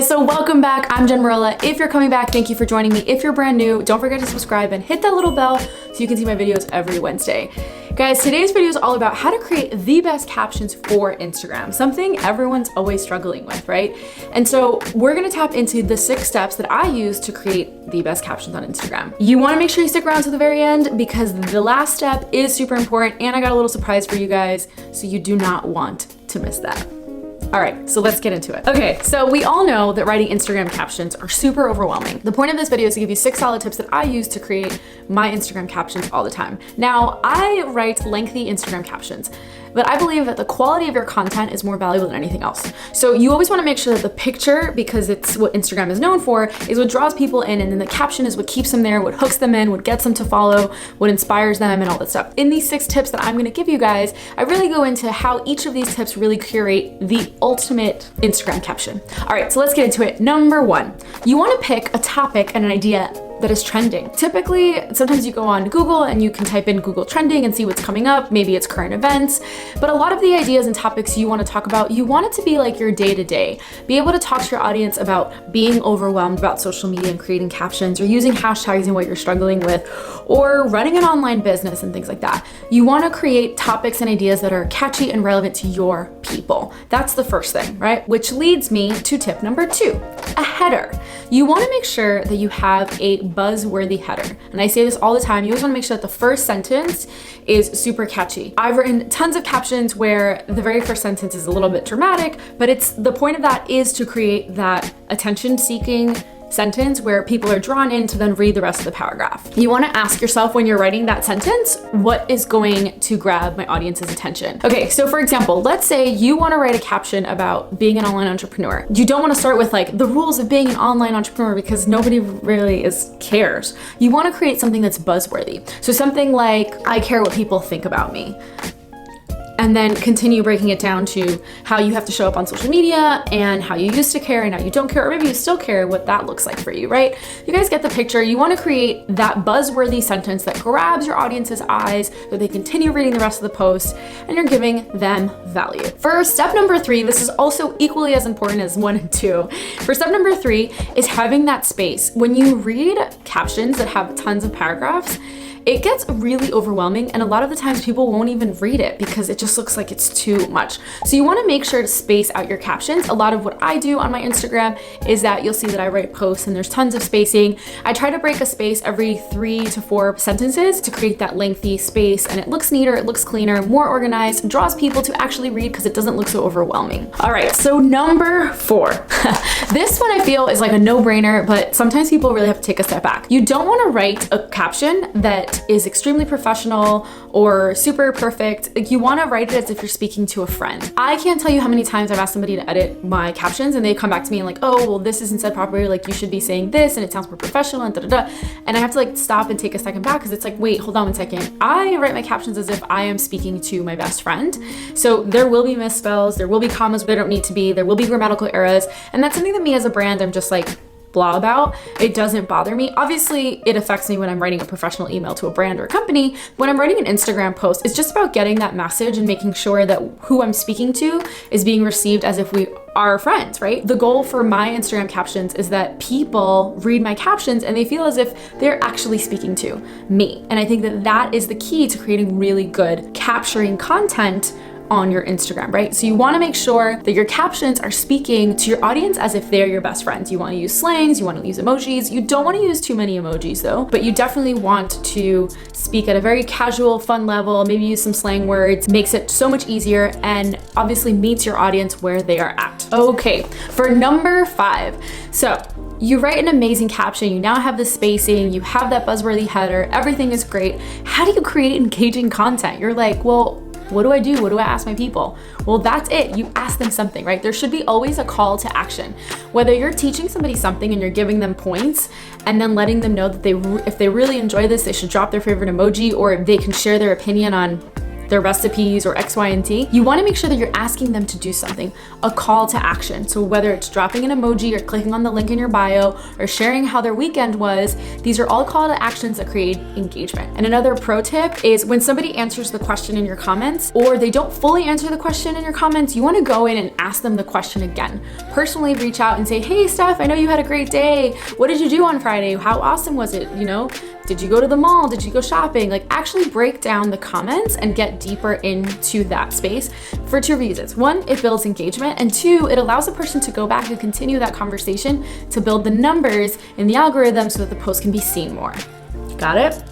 guys, so welcome back. I'm Jen Marilla. If you're coming back, thank you for joining me. If you're brand new, don't forget to subscribe and hit that little bell so you can see my videos every Wednesday. Guys, today's video is all about how to create the best captions for Instagram, something everyone's always struggling with, right? And so we're gonna tap into the 6 steps that I use to create the best captions on Instagram. You wanna make sure you stick around to the very end because the last step is super important, and I got a little surprise for you guys, so you do not want to miss that. All right, so let's get into it. Okay, so we all know that writing Instagram captions are super overwhelming. The point of this video is to give you 6 solid tips that I use to create my Instagram captions all the time. Now, I write lengthy Instagram captions, but I believe that the quality of your content is more valuable than anything else. So you always wanna make sure that the picture, because it's what Instagram is known for, is what draws people in, and then the caption is what keeps them there, what hooks them in, what gets them to follow, what inspires them, and all that stuff. In these 6 tips that I'm gonna give you guys, I really go into how each of these tips really curate the ultimate Instagram caption. All right, so let's get into it. Number 1, you wanna pick a topic and an idea that is trending. Typically, sometimes you go on Google and you can type in Google trending and see what's coming up. Maybe it's current events, but a lot of the ideas and topics you want to talk about, you want it to be like your day-to-day. Be able to talk to your audience about being overwhelmed about social media and creating captions, or using hashtags and what you're struggling with, or running an online business and things like that. You want to create topics and ideas that are catchy and relevant to your people. That's the first thing, right? Which leads me to tip number 2, a header. You want to make sure that you have a buzzworthy header. And I say this all the time, you always want to make sure that the first sentence is super catchy. I've written tons of captions where the very first sentence is a little bit dramatic, but the point of that is to create that attention-seeking sentence where people are drawn in to then read the rest of the paragraph. You want to ask yourself when you're writing that sentence, what is going to grab my audience's attention? Okay, so for example, let's say you want to write a caption about being an online entrepreneur. You don't want to start with like the rules of being an online entrepreneur because nobody really cares. You want to create something that's buzzworthy. So something like, I care what people think about me. And then continue breaking it down to how you have to show up on social media and how you used to care and now you don't care, or maybe you still care, what that looks like for you, right? You guys get the picture. You want to create that buzzworthy sentence that grabs your audience's eyes so they continue reading the rest of the post and you're giving them value. For step number 3, this is also equally as important as 1 and 2. For step number 3 is having that space. When you read captions that have tons of paragraphs, it gets really overwhelming, and a lot of the times people won't even read it because it just looks like it's too much. So you want to make sure to space out your captions. A lot of what I do on my Instagram is that you'll see that I write posts and there's tons of spacing. I try to break a space every 3 to 4 sentences to create that lengthy space, and it looks neater, it looks cleaner, more organized, draws people to actually read because it doesn't look so overwhelming. All right, so number 4. This one I feel is like a no-brainer, but sometimes people really have to take a step back. You don't want to write a caption that is extremely professional or super perfect. Like, you want to write it as if you're speaking to a friend. I can't tell you how many times I've asked somebody to edit my captions and they come back to me and like, oh, well, this isn't said properly. Like, you should be saying this and it sounds more professional and da-da-da. And I have to like stop and take a second back because it's like, wait, hold on 1 second. I write my captions as if I am speaking to my best friend. So there will be misspells, there will be commas where there don't need to be, there will be grammatical errors. And that's something that me as a brand, I'm just like, blah about. It doesn't bother me. Obviously, it affects me when I'm writing a professional email to a brand or a company. When I'm writing an Instagram post, it's just about getting that message and making sure that who I'm speaking to is being received as if we are friends, right? The goal for my Instagram captions is that people read my captions and they feel as if they're actually speaking to me. And I think that that is the key to creating really good capturing content on your Instagram, right? So you want to make sure that your captions are speaking to your audience as if they're your best friends. You want to use slangs, you want to use emojis. You don't want to use too many emojis though, but you definitely want to speak at a very casual, fun level, maybe use some slang words, makes it so much easier and obviously meets your audience where they are at. Okay, for number 5. So you write an amazing caption, you now have the spacing, you have that buzzworthy header, everything is great. How do you create engaging content? You're like, well, what do I do? What do I ask my people? Well, that's it. You ask them something, right? There should be always a call to action. Whether you're teaching somebody something and you're giving them points and then letting them know that if they really enjoy this, they should drop their favorite emoji, or they can share their opinion on their recipes or X, Y, and Z, you wanna make sure that you're asking them to do something, a call to action. So whether it's dropping an emoji or clicking on the link in your bio or sharing how their weekend was, these are all call to actions that create engagement. And another pro tip is when somebody answers the question in your comments or they don't fully answer the question in your comments, you wanna go in and ask them the question again. Personally reach out and say, hey Steph, I know you had a great day. What did you do on Friday? How awesome was it? You know, did you go to the mall? Did you go shopping? Like actually break down the comments and get deeper into that space for two reasons. One, it builds engagement, and two, it allows a person to go back and continue that conversation to build the numbers in the algorithm so that the post can be seen more. Got it?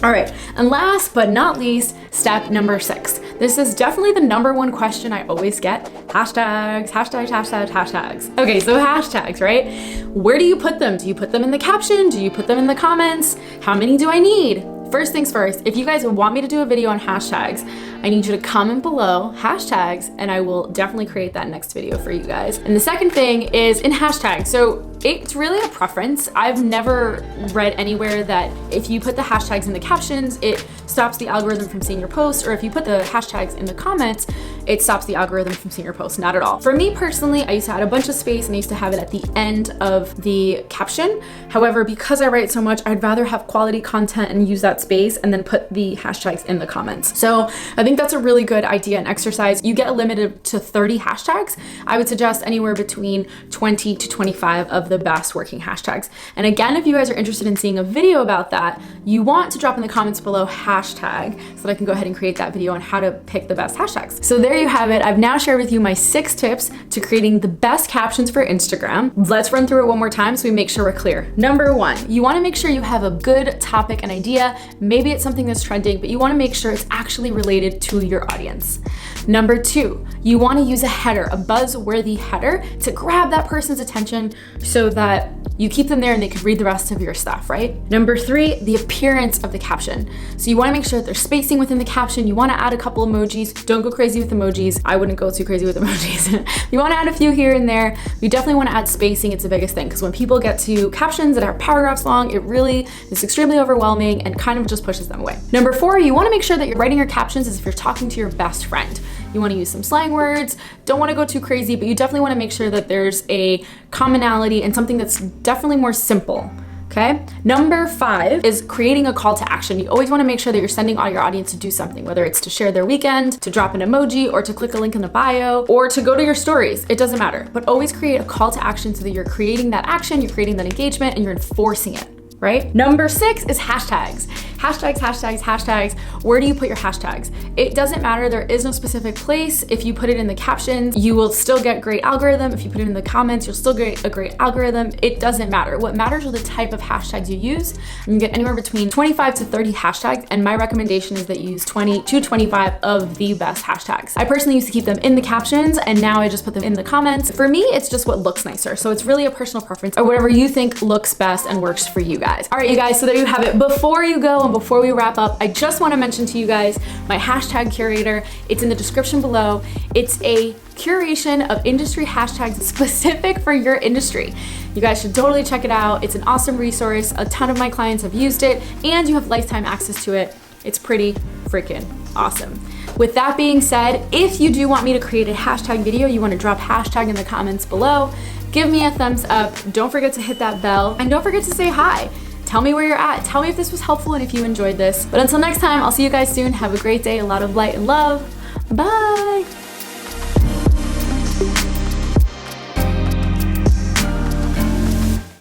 All right, and last but not least, step number 6. This is definitely the number one question I always get. Hashtags, hashtags, hashtags, hashtags. Okay, so hashtags, right? Where do you put them? Do you put them in the caption? Do you put them in the comments? How many do I need? First things first, if you guys want me to do a video on hashtags, I need you to comment below hashtags and I will definitely create that next video for you guys. And the second thing is in hashtags. So it's really a preference. I've never read anywhere that if you put the hashtags in the captions, it stops the algorithm from seeing your posts, or if you put the hashtags in the comments, it stops the algorithm from seeing your posts. Not at all. For me personally, I used to add a bunch of space and I used to have it at the end of the caption. However, because I write so much, I'd rather have quality content and use that space and then put the hashtags in the comments. So I think that's a really good idea and exercise. You get limited to 30 hashtags. I would suggest anywhere between 20 to 25 of the best working hashtags. And again, if you guys are interested in seeing a video about that, you want to drop in the comments below hashtag so that I can go ahead and create that video on how to pick the best hashtags. So there you have it. I've now shared with you my 6 tips to creating the best captions for Instagram. Let's run through it one more time so we make sure we're clear. Number 1, you want to make sure you have a good topic and idea. Maybe it's something that's trending, but you want to make sure it's actually related to your audience. Number 2, you want to use a header, a buzzworthy header to grab that person's attention so that you keep them there and they could read the rest of your stuff, right? Number 3, the appearance of the caption. So you want to make sure that there's spacing within the caption. You want to add a couple emojis. Don't go crazy with emojis. I wouldn't go too crazy with emojis. You want to add a few here and there. You definitely want to add spacing. It's the biggest thing because when people get to captions that are paragraphs long, it really is extremely overwhelming and kind of just pushes them away. Number 4, you want to make sure that you're writing your captions as if you're talking to your best friend. You want to use some slang words, don't want to go too crazy, but you definitely want to make sure that there's a commonality and something that's definitely more simple. Okay. Number 5 is creating a call to action. You always want to make sure that you're sending all your audience to do something, whether it's to share their weekend, to drop an emoji, or to click a link in the bio, or to go to your stories. It doesn't matter, but always create a call to action so that you're creating that action, you're creating that engagement, and you're enforcing it. Right? Number 6 is hashtags. Hashtags, hashtags, hashtags. Where do you put your hashtags? It doesn't matter. There is no specific place. If you put it in the captions, you will still get great algorithm. If you put it in the comments, you'll still get a great algorithm. It doesn't matter. What matters are the type of hashtags you use. And you get anywhere between 25 to 30 hashtags. And my recommendation is that you use 20 to 25 of the best hashtags. I personally used to keep them in the captions and now I just put them in the comments. For me, it's just what looks nicer. So it's really a personal preference or whatever you think looks best and works for you guys. All right, you guys, so there you have it. Before you go and before we wrap up, I just want to mention to you guys my hashtag curator. It's in the description below. It's a curation of industry hashtags specific for your industry. You guys should totally check it out. It's an awesome resource. A ton of my clients have used it and you have lifetime access to it. It's pretty freaking awesome. With that being said, if you do want me to create a hashtag video, you want to drop hashtag in the comments below, give me a thumbs up. Don't forget to hit that bell and don't forget to say hi. Tell me where you're at. Tell me if this was helpful and if you enjoyed this. But until next time, I'll see you guys soon. Have a great day, a lot of light and love. Bye.